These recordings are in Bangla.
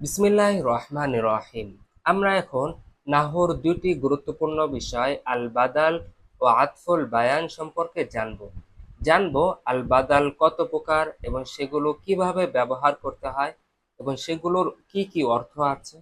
বিসমিল্লাহির রহমানির রহিম। আমরা এখন নাহর দুটি গুরুত্বপূর্ণ বিষয় আল বাদাল ও আতফুল বায়ান সম্পর্কে জানব আল বাদাল কত প্রকার এবং সেগুলো কিভাবে ব্যবহার করতে হয় এবং সেগুলোর কি কি অর্থ আছে।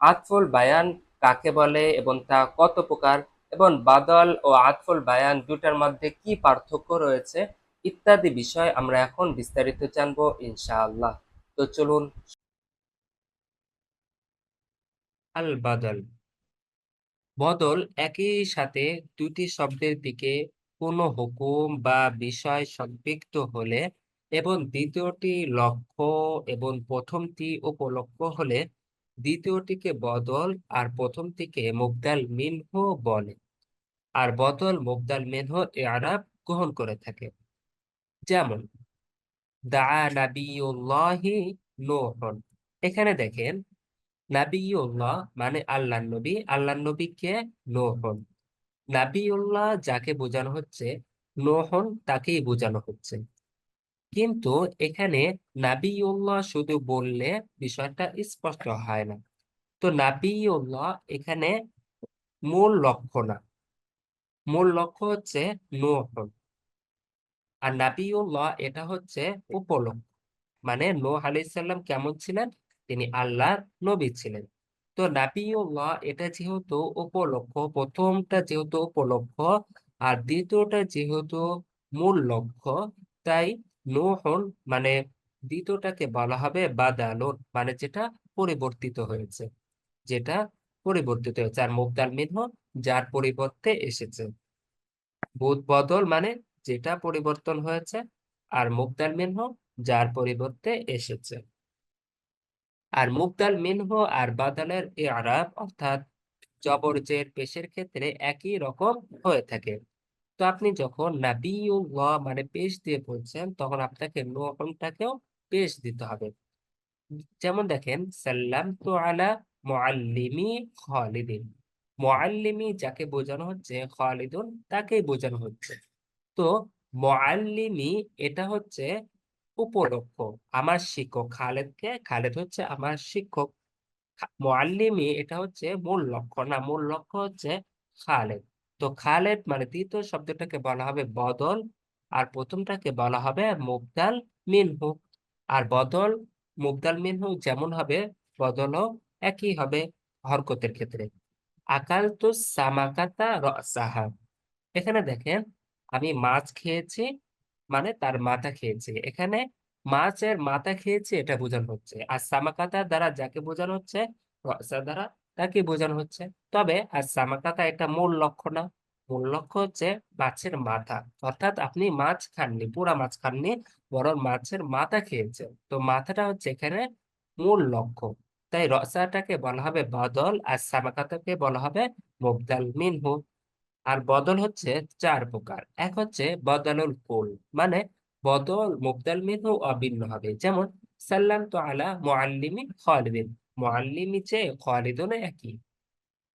আতফুল বায়ান কাকে বলে এবং তা কত প্রকার, এবং বাদল ও আতফুল বায়ান দুটার মধ্যে কি পার্থক্য রয়েছে ইত্যাদি বিষয় আমরা এখন বিস্তারিত জানবো ইনশাআল্লাহ। তো চলুন। আল বাদল, বদল একই সাথে দুটি শব্দের দিকে কোনো হুকুম বা বিষয় সম্পৃক্ত হলে এবং দ্বিতীয়টি লক্ষ্য এবং প্রথমটি উপলক্ষ্য হলে দ্বিতীয়টিকে বদল আর প্রথমটিকে মুবদাল মিনহু বলে। আর বদল মুবদাল মিনহু ইআরাব গ্রহণ করে থাকে। যেমন দাআ নাবিয়ুল্লাহি নূহন। এখানে দেখেন, নাবিয়ুল্লাহ মানে আল্লাহর নবী, আল্লাহর নবীকে নূহন। নাবিউল্লাহ যাকে বোঝানো হচ্ছে, নোহন তাকেই বোঝানো হচ্ছে। কিন্তু এখানে নাবিউল্লাহ শুধু বললে বিষয়টা স্পষ্ট হয় না। তো নাবিউল্লাহ এখানে মূল লক্ষ্য না, মূল লক্ষ্য হচ্ছে নোহন। আর নাবিউল্লাহ এটা হচ্ছে উপলক্ষ্য। মানে নূহ আলাইহিস সালাম কেমন ছিলেন? তিনি আল্লাহর নবী ছিলেন। তো নাবিউল্লাহ এটা যেহেতু উপলক্ষ্য, প্রথমটা যেহেতু উপলক্ষ্য আর দ্বিতীয়টা যেহেতু মূল লক্ষ্য, তাই নূহন মানে দ্বিতীয়টাকে বলা হবে বাদালুন, মানে যেটা পরিবর্তিত হয়েছে, যেটা পরিবর্তিত হয়েছে। আর মুবদাল মিনহু যার পরিবর্তে এসেছে। বুদ বদল মানে যেটা পরিবর্তন হয়েছে, আর মুবদাল মিনহু যার পরিবর্তে এসেছে। আর মুবদাল মিনহু আর বাদালের ইআরাব অর্থাৎ জবর জের পেশের ক্ষেত্রে একই রকম হয়ে থাকে। তো আপনি যখন নাবিউল্লাহ মানে পেশ দিয়ে বলছেন, তখন আপনাকে নুহনটাকেও পেশ দিতে হবে। যেমন দেখেন, সাল্লামতু আলা মুআল্লিমি খালিদিন। মুআল্লিমি যাকে বোঝানো হচ্ছে, খালিদুন তাকেই বোঝানো হচ্ছে। তো মুআল্লিমি এটা হচ্ছে উপলক্ষ্য। আমার শিক্ষক খালেদকে, খালেদ হচ্ছে আমার শিক্ষক। মুআল্লিমি এটা হচ্ছে মূল লক্ষ্য না, মূল লক্ষ্য হচ্ছে খালেদ। তো খালেদ মানে দ্বিতীয় শব্দটাকে বলা হবে বদল, আর প্রথমটাকে বলা হবে মুবদাল মিনহু। আর বদল মুবদাল মিনহু যেমন হবে, বদলও একই হবে হরকতের ক্ষেত্রে। আকালতু সামাকাতা রাসাহা। এখানে দেখেন, আমি মাছ খেয়েছি মানে তার মাথা খেয়েছি। এখানে মাছের মাথা খেয়েছি এটা বোঝানো হচ্ছে। আর সামাকাতা দ্বারা যাকে বোঝানো হচ্ছে, রসা দ্বারা তাকে বোঝানো হচ্ছে। তবে আর সামাকাতা এটা মূল লক্ষ্য না, মূল লক্ষ্য হচ্ছে মাছের মাথা। অর্থাৎ আপনি মাছ খাননি, পুরা মাছ খাননি, বরং মাছের মাথা খেয়েছেন। তো মাথাটা হচ্ছে এখানে মূল লক্ষ্য। তাই রসাটাকে বলা হবে বদল, আর সামাকাতাকে বলা হবে মুবদাল মিনহু। আর বদল হচ্ছে চার প্রকার। এক হচ্ছে বদলুল কুল, মানে বদল মুবদাল মিনহু অভিন্ন হবে। যেমন সাল্লামতু আলা মুআল্লিমি খালিদিন, মুআল্লিমি চেয়ে খালিদুন একই।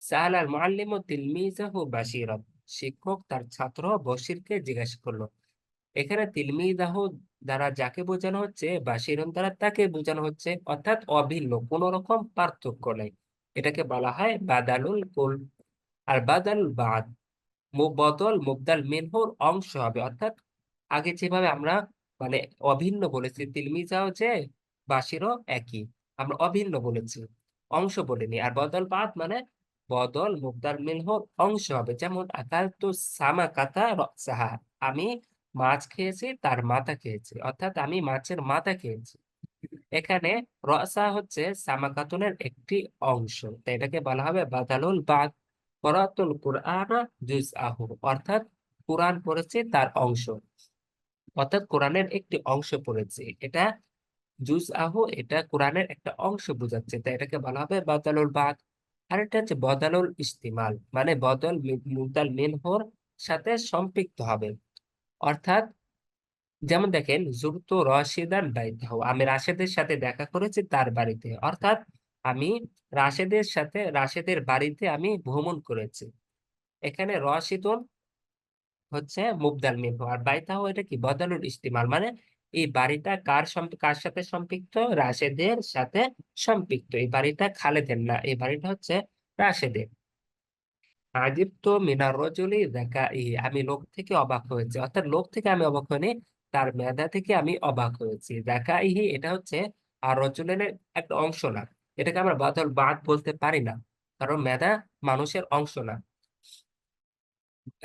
সাআল আল মুআল্লিমু তিলমিজাহু বাশীরান, শিক্ষক তার ছাত্র বশিরকে জিজ্ঞাসা করলো। এখানে তিলমিজাহু দ্বারা যাকে বোঝানো হচ্ছে, বাশীরুন দ্বারা তাকে বোঝানো হচ্ছে, অর্থাৎ অভিন্ন, কোনো রকম পার্থক্য নেই। এটাকে বলা হয় বাদালুল কুল। আর বাদাল বাদ, বদল মুবদাল মিনহুর অংশ হবে। অর্থাৎ আগে যেভাবে আমরা মানে অভিন্ন বলেছি, তিলমিজাও যে বাসিরও একই, আমরা অভিন্ন বলেছি, অংশ বলিনি। আর বদল বাদ মানে বদল মুবদাল মিনহুর অংশ হবে। যেমন আকালতু সামাকাতা রাসাহা, আমি মাছ খেয়েছি তার মাথা খেয়েছি, অর্থাৎ আমি মাছের মাথা খেয়েছি। এখানে রসা হচ্ছে সামাকাতুনের একটি অংশ, তাই এটাকে বলা হবে বাদালুল বাদ। করাতুল কুরআনা জুজআহু, অর্থাৎ কোরআন পড়েছে তার অংশ, অর্থাৎ কোরআনের একটি অংশ পড়েছে। এটা জুজআহু, এটা কোরআনের একটা অংশ বোঝাচ্ছে, তাই এটাকে বলা হবে বাদালুল বাদ। আর এটা হচ্ছে বদালুল ইস্তিমাল, মানে বদল মুবদাল মিনহুর সাথে সম্পৃক্ত হবে। অর্থাৎ যেমন দেখেন, জুরতু রাশিদান বাইতাহু, আমি রাশেদের সাথে দেখা করেছি তার বাড়িতে। অর্থাৎ আমি রাশেদের সাথে, রাশেদের বাড়িতে আমি ভ্রমণ করেছি। এখানে রাশিদুন হচ্ছে মুবদাল মিনহু, আর বাইতাহু এটা কি বদলুল ইস্তিমাল, মানে এই বাড়িটা কার সাথে সম্পৃক্ত? রাশেদের সাথে সম্পৃক্ত। এই বাড়িটা খালেদের না, এই বাড়িটা হচ্ছে রাশেদের। আজিবতু মিনার রজুলি যাকাইহি, আমি লোক থেকে অবাক হয়েছি, অর্থাৎ লোক থেকে আমি অবাক হইনি, তার মেধা থেকে আমি অবাক হয়েছি। যাকাইহি এটা হচ্ছে আর রজুলের একটা অংশ না, এটাকে আমরা বাদল বাদ বলতে পারি না, কারণ মেধা মানুষের অংশ না।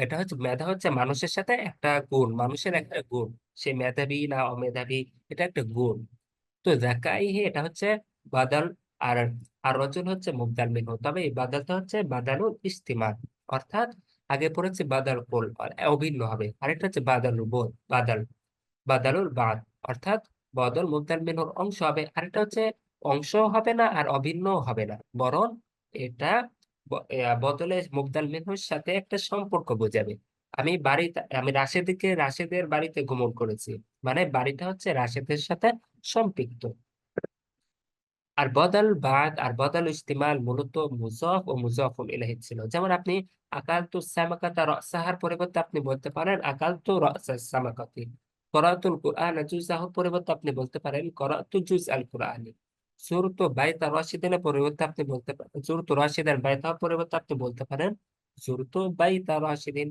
এটা হচ্ছে মেধা হচ্ছে মানুষের সাথে একটা গুণ, মানুষের একটা গুণ। সে মেধাবী না অমেধাবী, এটা একটা গুণ। তো যাকাইহি এটা হচ্ছে বাদাল, আর আর রজুল হচ্ছে মুবদাল মিনহু। তবে এই বাদালটা হচ্ছে বাদালুল ইস্তিমাল, অর্থাৎ আগে পড়েছে বাদাল কুল, আর অভিন্ন হবে। আরেকটা হচ্ছে বাদালুল বোধ, বাদালুল বাদ, অর্থাৎ বদল মুবদাল মিনহুর অংশ হবে। আরেকটা হচ্ছে অংশ হবে না আর অভিন্ন হবে না, বরং এটা বদলে মুবদাল মিনহুর সাথে একটা সম্পর্ক বোঝাবে। আমি রাশেদের বাড়িতে গমন করেছি, মানে বাড়িটা হচ্ছে রাশেদের সাথে সম্পৃক্ত। আর বদল বাদ আর বদল ইস্তিমাল মূলত মুযাফ ও মুযাফুন ইলাইহি ছিল। যেমন আপনি আকালতু সামাকাতা রাসাহার পরিবর্তে আপনি বলতে পারেন আকালতু রাসাস সামাকাতি। করাতুল কুরআন জুজাহুর পরিবর্তে আপনি বলতে পারেন করাতু জুজ আল কুরআনি। সুরতু বাইতা রাশিদিনের পরিবর্তে আপনি বলতে পারেন সুরতু রাশিদান বাইতার পরিবর্তে আপনি বলতে পারেন সুরতু বাইতা রাশিদিন।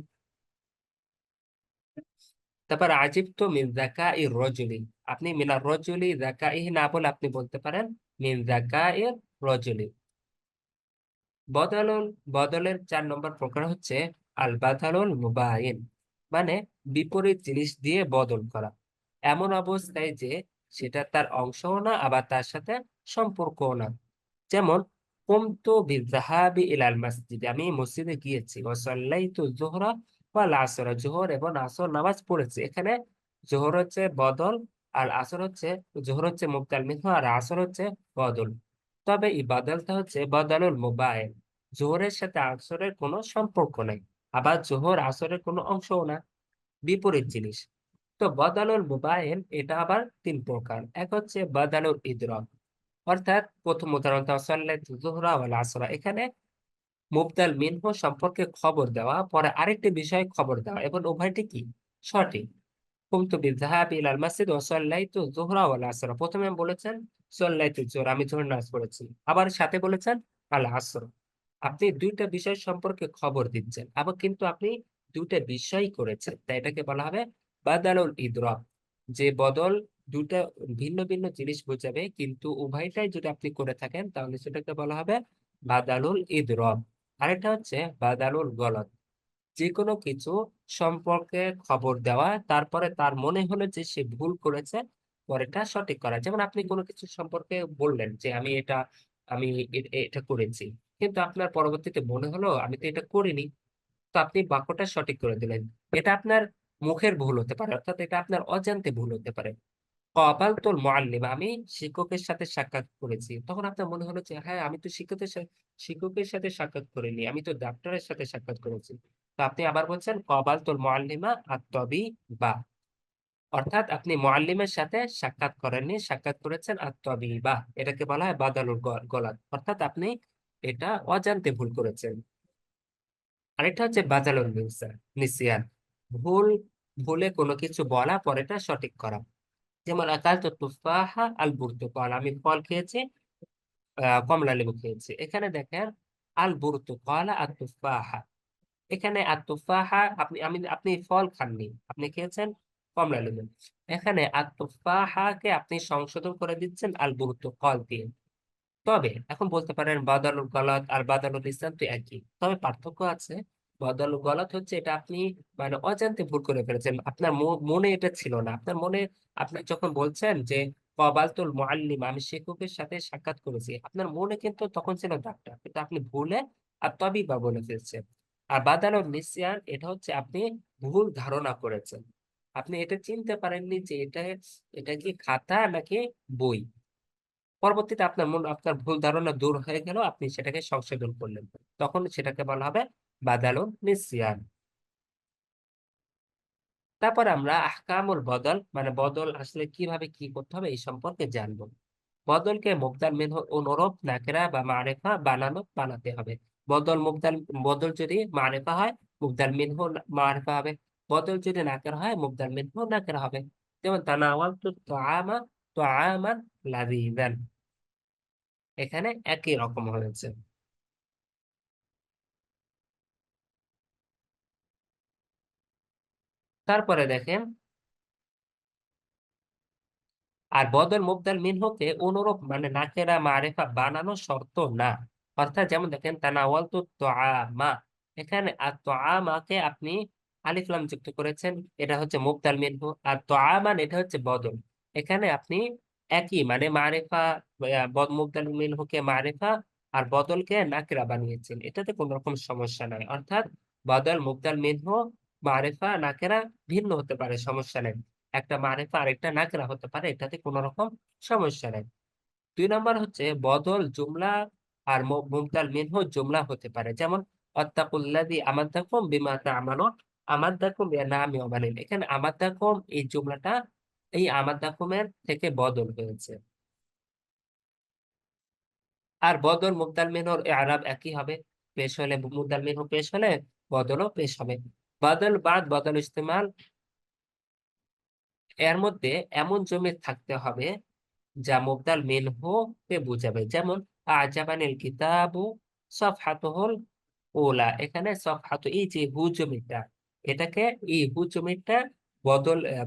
তারপর আজিবতু মিন যাকাই রজুলি, আপনি মিনার রজুলি যাকাইহি না বলে আপনি বলতে পারেন মিন যাকাই রজুলি। বদলুল বদলের 4 নম্বর প্রকার হচ্ছে আল বাদালুল মুবাইন, মানে বিপরীত জিনিস দিয়ে বদল করা, এমন অবস্থায় যে সেটা তার অংশও না আবার তার সাথে সম্পর্কও না। যেমন কুমতু বিযাহাবি ইলাল মসজিদ, আমি মসজিদে গিয়েছি, ওয়া সাল্লাইতু যুহরা ওয়াল আসর, জোহর এবং আসর নামাজ পড়েছি। এখানে জোহর হচ্ছে বদল, আর আসর হচ্ছে, জোহর হচ্ছে মুবতাল মিনহু আর আসর হচ্ছে বদল। তবে এই বদলটা হচ্ছে বদলুল মুবাইন, জোহরের সাথে আসরের কোনো সম্পর্ক নাই, আবার জোহর আসরের কোনো অংশও না, বিপরীত জিনিস। তো বদলুল মুবাইন এটা আবার 3 প্রকার। এক হচ্ছে বদলুল ইদরাক, অর্থাৎ প্রথম উদাহরণটা সাল্লাতু যুহরা ওয়াল আসরা, এখানে মুবদাল মিনহু সম্পর্কে খবর দেওয়া, পরে আরেকটি বিষয়ে খবর দেওয়া, এবং উভয়টি কি সঠিক। কুমতু বিযহাবি ইলাল মাসজিদ ওয়া সাল্লাইতু যুহরা ওয়াল আসরা, প্রথমে বলেছেন সাল্লাইতু যুহর, আমি যুহর নামাজ পড়েছি, আবার সাথে বলেছেন আল আসর। আপনি 2টা বিষয় সম্পর্কে খবর দিচ্ছেন, আবার কিন্তু আপনি 2টা বিষয় করেছেন, তাই এটাকে বলা হবে বাদালুল ইদরাক। যে বদল 2টা ভিন্ন ভিন্ন জিনিস বোঝাবে, কিন্তু উভয়টাই যদি আপনি করে থাকেন তাহলে সেটাকে বলা হবে বাদালুল ইদরাক। আরেকটা হচ্ছে বাদালুল গলত, যে কোনো কিছু সম্পর্কে খবর দেওয়া, তারপরে তার মনে হলো যে সে ভুল করেছে, পরেরটা সঠিক করা। যেমন আপনি কোনো কিছু সম্পর্কে বললেন যে আমি এটা করেছি, কিন্তু আপনার পরবর্তীতে মনে হলো আমি তো এটা করিনি, তো আপনি বাক্যটা সঠিক করে দিলেন। এটা আপনার মুখের ভুল হতে পারে, অর্থাৎ এটা আপনার অজান্তে ভুল হতে পারে। কবালতুল মুআল্লিম, আমি শিক্ষকের সাথে সাক্ষাৎ করেছি, তখন আপনার মনে হলো যে হ্যাঁ আমি তো শিক্ষকের সাথে সাক্ষাৎ করিনি, আমি তো ডাক্তারের সাথে সাক্ষাৎ করেছি। তো আপনি আবার বলছেন কবালতুল মুআল্লিমা আত-তাবিবা, অর্থাৎ আপনি মুআল্লিমের সাথে সাক্ষাৎ করেননি, সাক্ষাৎ করেছেন আত-তাবিবা। এটাকে বলা হয় বাদালুল গলাত, অর্থাৎ আপনি এটা অজান্তে ভুল করেছেন। আরেকটা হচ্ছে বাদালুল নিসিয়ান, ভুল ভুলে কোনো কিছু বলা পরেটা সঠিক করা। যেমন আকালতু তুফাহা আল বুর্তুকাল, আমি ফল খেয়েছি, কমলা লেবু খেয়েছি। এখানে দেখেন আল বুর্তুকাল আর তুফাহা, এখানে আর তুফাহা আপনি ফল খাননি, আপনি খেয়েছেন কমলা লেবু। এখানে আর তুফাহাকে আপনি সংশোধন করে দিচ্ছেন আল বুর্তুকাল দিয়ে। তবে এখন বলতে পারেন বাদালুল গলাত আর বাদালুল ইসলাম তো একই, তবে পার্থক্য আছে। বাদালুল গলাত হচ্ছে এটা আপনি মানে অজান্তে ভুল করে ফেলেছেন, আপনার মনে এটা ছিল না, আপনার মনে, আপনি যখন বলছেন যে কবালতুল মুআল্লিম, আমি শিক্ষকের সাথে সাক্ষাৎ করেছি, আপনার মনে কিন্তু তখন ছিল ডাক্তার, কিন্তু আপনি ভুলে আর তবিবা বলে ফেলছেন। আর বাদালুল নিসিয়ান এটা হচ্ছে আপনি ভুল ধারণা করেছেন, আপনি এটা চিনতে পারেননি যে এটা কি খাতা নাকি বই। পরবর্তীতে আপনার ভুল ধারণা দূর হয়ে গেল, আপনি সেটাকে সংশোধন করলেন, তখন সেটাকে বলা হবে বাদালুন নিসিয়ান। তারপর আমরা আহকামুল বদল, মানে বদল আসলে কিভাবে কি করতে হবে এই সম্পর্কে জানবো। বদলকে মুবদাল মিনহু অনুরূপ নাকেরা বা মারেফা বানাতে হবে। বদল মুবদাল বদল যদি মারেফা হয় মুবদাল মিনহু মারেফা হবে, বদল যদি নাকেরা হয় মুবদাল মিনহু নাকেরা হবে। যেমন তানাওয়ালতু তুআমা তুআমান লাযীযান, এখানে একই রকম হয়েছে। তারপরে দেখেন, আর বদল মুবদাল মিনহুকে অনুরূপ মানে নাকেরা মারিফা বানানো শর্ত না। অর্থাৎ যেমন দেখেন তানাওয়ালতু তুআমা, এখানে আর তুআমাকে আপনি আলিফ লাম যুক্ত করেছেন, এটা হচ্ছে মুবদাল মিনহু। আর তুআমান এটা হচ্ছে বদল। এখানে আপনি একই মানে মারিফা, মুবদাল মিনহুকে মারিফা আর বদলকে নাকিরা বানিয়েছেন, এটাতে কোনো রকম সমস্যা নাই। অর্থাৎ বদল মুবদাল মিনহু মারিফা নাকিরা ভিন্ন হতে পারে, সমস্যা নেই। একটা মারিফা আরেকটা নাকরা হতে পারে, এটাতে কোনো রকম সমস্যা নেই। ২ নম্বর হচ্ছে বদল জুমলা আর মুবদাল মিনহু জুমলা হতে পারে। যেমন ওয়াত্তাকুল্লাযী আমাদাকুম বিমা তা'মালুন, আমাদাকুম নামি ওয়াবানিন। এখানে আমাদাকুম এই জুমলাটা এই আমাদাকুমের থেকে বদল হয়েছে। আর বদল মুবদাল মিনহুর ইআরাব একই হবে। পেশ হলে মুবদাল মিনহু পেশ হলে বদলও পেশ হবে। বদল বাদ বদল ইস্তেমাল, এর মধ্যে এমন জমির থাকতে হবে যা মুবদাল মিনহু কে বুঝাবে। যেমন আজাবানিল কিতাবু সফহাতুহুল উলা, এখানে সফহাতু এই যে হু জমিটা, এটাকে এই হু জমিটা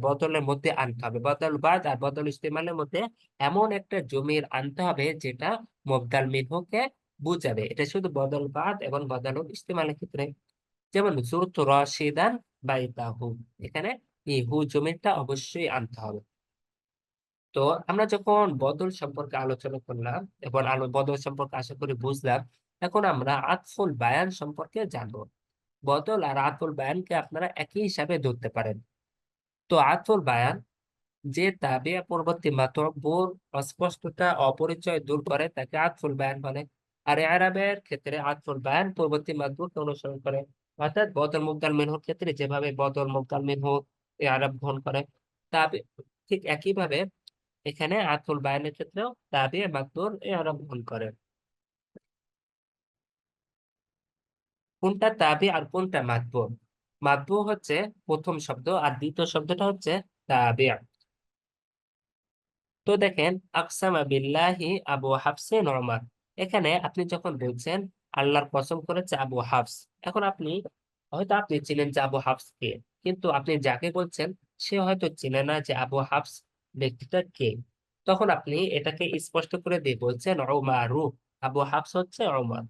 বদলের মধ্যে আনতে হবে। বদল বাদ আর বদল ইস্তেমালের মধ্যে এমন একটা জমির আনতে হবে যেটা মুবদাল মিনহুকে বুঝাবে। এটা শুধু বদল বাদ এবং বদল ইস্তেমালের ক্ষেত্রে। যেমন জুরতু রাশিদান বাইতাহু, এখানে এই হু জমিটা অবশ্যই আনতে হবে। তো আমরা যখন বদল সম্পর্কে আলোচনা করলাম এবং বদল সম্পর্কে আশা করি বুঝলাম, এখন আমরা আতফুল বায়ান সম্পর্কে জানবো। বদল আর আতফুল বায়ানকে আপনারা একই হিসাবে ধরতে পারেন। তো আতফুল বায়ান যে তাবিয়া পরবর্তী মাতবুর অস্পষ্টতা অপরিচয় দূর করে তাকে আতফুল বায়ান বলে। আর ইআরাবের ক্ষেত্রে আতফুল বায়ান পরবর্তী মাতবুরকে অনুসরণ করে। অর্থাৎ বদল মুবদাল মিনহুর ক্ষেত্রে যেভাবে বদল মুবদাল মিনহু ইআরাব গ্রহণ করে, তাবে ঠিক একইভাবে এখানে আতফুল বায়ানের ক্ষেত্রেও তাবিয়া মাতবুর ইআরাব গ্রহণ করে। কোনটা তাবি আর কোনটা মাতবু? মাতবু হচ্ছে প্রথম শব্দ আর দ্বিতীয় শব্দটা হচ্ছে তাবি। তো দেখেন আকসামা বিল্লাহি আবু হাফসে নরমাল, এখানে আপনি যখন বলছেন আল্লাহর কসম করেছে আবু হাফস, এখন আপনি হয়তো আপনি চিনেন যে আবু হাফস কে, কিন্তু আপনি যাকে বলছেন সে হয়তো চিনে না যে আবু হাফস ব্যক্তিটা কে। তখন আপনি এটাকে স্পষ্ট করে দিয়ে বলছেন ওমারু, আবু হাফস হচ্ছে ওমর।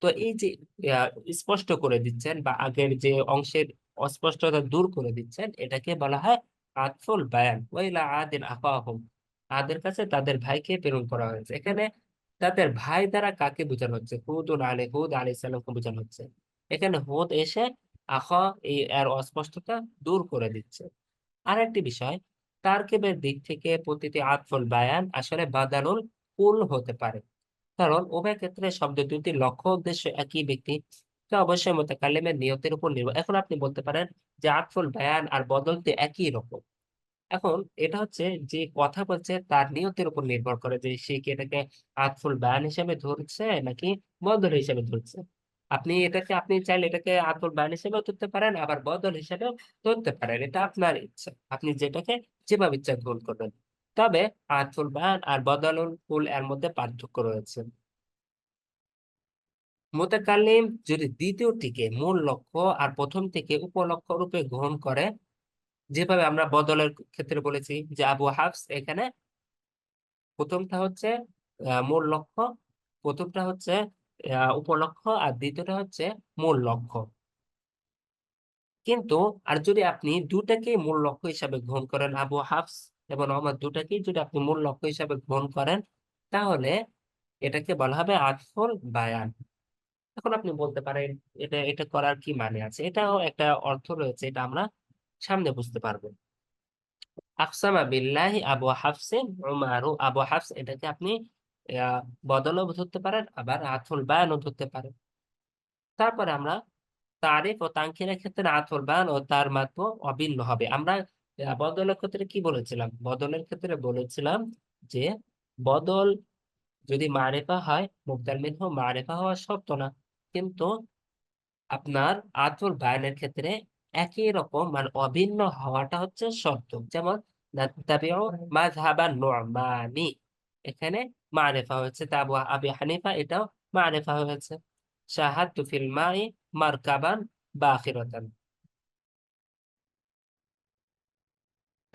তো এই যে আহ, স্পষ্ট করে দিচ্ছেন বা আগের যে অংশের অস্পষ্টতা দূর করে দিচ্ছেন, এটাকে বলা হয় আতফুল বায়ান। ওয়াইলা আদিন আফাহুম, আদের কাছে তাদের ভাইকে প্রেরণ করা হয়েছে। এখানে তাদের ভাই দ্বারা কাকে বোঝানো হচ্ছে? হুদ আলাইহিস সালামকে বোঝানো হচ্ছে। এখানে হুদ এসে আখা এই এর অস্পষ্টতা দূর করে দিচ্ছে। আরেকটি বিষয়, তারকিবের দিক থেকে প্রতিটি আতফুল বায়ান আসলে বাদালুল কুল হতে পারে, কারণ উভয় ক্ষেত্রে শব্দ দুটির লক্ষ্য উদ্দেশ্য একই ব্যক্তি। তো অবশ্যই মুতাকাল্লিমের নিয়তের উপর নির্ভর। এখন আপনি বলতে পারেন যে আতফুল বায়ান আর বদল তো একই রকম। এখন এটা হচ্ছে যে কথা বলছে তার নিয়তের উপর নির্ভর করে যে সে কি এটাকে আতফুল বায়ান হিসেবে ধরছে নাকি বদল হিসেবে ধরছে। আপনি চাইলে এটাকে আতফুল বায়ান হিসেবেও ধরতে পারেন, আবার বদল হিসেবেও ধরতে পারেন, এটা আপনার ইচ্ছা, আপনি যেটাকে যেভাবে ইচ্ছা গ্রহণ করবেন। তবে আতফুল বায়ান আর বদলুল কুল এর মধ্যে পার্থক্য রয়েছে। মুতাকাল্লিম যদি দ্বিতীয়টিকে মূল লক্ষ্য আর প্রথমটিকে উপলক্ষ্য রূপে গ্রহণ করে, যেভাবে আমরা বদলের ক্ষেত্রে বলেছি যে আবু হাফস, এখানে প্রথমটা হচ্ছে মূল লক্ষ্য, প্রথমটা হচ্ছে উপলক্ষ্য আর দ্বিতীয়টা হচ্ছে মূল লক্ষ্য। কিন্তু আর যদি আপনি দুটাকেই মূল লক্ষ্য হিসাবে গ্রহণ করেন, আবু হাফস এবং আমার দুটাকেই যদি আপনি মূল লক্ষ্য হিসাবে গ্রহণ করেন, তাহলে এটাকে বলা হবে আতফুল বায়ান। এখন আপনি বলতে পারেন এটা এটা করার কি মানে আছে? এটাও একটা অর্থ রয়েছে, এটা আমরা সামনে বুঝতে পারবো। আকসামা বিল্লাহি আবু হাফসিন উমারু, আবু হাফস এটাকে আপনি আহ, বদলও ধরতে পারেন, আবার আতফুল বায়ানও ধরতে পারেন। তারপরে আমরা তারিফ ও তানকিরের ক্ষেত্রে আতফুল বায়ান ও তার মাত্র অভিন্ন হবে। আমরা বদলের ক্ষেত্রে কি বলেছিলাম? বদলের ক্ষেত্রে বলেছিলাম যে বদল যদি মারিফা হয়, মুবদাল মিনহু মারিফা হওয়া শর্ত না, কিন্তু আপনার আতফুল বায়ানের ক্ষেত্রে একই রকম মানে অভিন্ন হওয়াটা হচ্ছে শর্ত। যেমন নাত্তাবিউ মাযহাবান নু'মানি। এখানে মা'রিফা হয়েছে। তা আবু আবি হানিফা এটাও মা'রিফা হয়েছে। শাহাদতু ফিল মাই মারকাবান বাখিরাতান।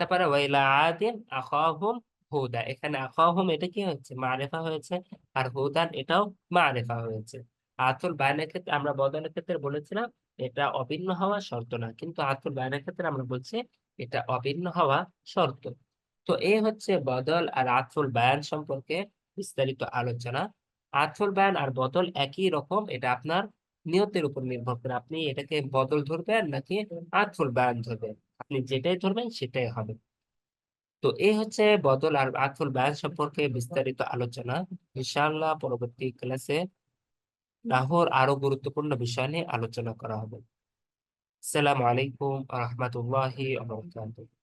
তারপরে ওয়াইলা আদিন আখাহুম হুদা। এখানে আখাহুম এটা কি হচ্ছে? মা'রিফা হয়েছে। আর হুদান এটাও মা'রিফা হয়েছে। আতুল বায়ানের ক্ষেত্রে আমরা বদলের ক্ষেত্রে বলেছিলাম এটা অভিন্ন হওয়া শর্ত না। কিন্তু আতুল বায়ানের ক্ষেত্রে আমরা বলছি এটা অভিন্ন হওয়া শর্ত। তো এই হচ্ছে বদল আর আতফুল বায়ান সম্পর্কে বিস্তারিত আলোচনা। আতফুল বায়ান আর বদল একই রকম, এটা আপনার নিয়তের উপর নির্ভর করে। আপনি এটাকে বদল ধরবেন নাকি আতফুল বায়ান ধরবেন। আপনি যেটাই ধরবেন সেটাই হবে। তো এই হচ্ছে বদল আর আতফুল বায়ান সম্পর্কে বিস্তারিত আলোচনা। ইনশাআল্লাহ পরবর্তী ক্লাসে নাহর আরো গুরুত্বপূর্ণ বিষয় নিয়ে আলোচনা করা হবে। আসসালামু আলাইকুম ওয়া রাহমাতুল্লাহি ওয়া বারাকাতুহু।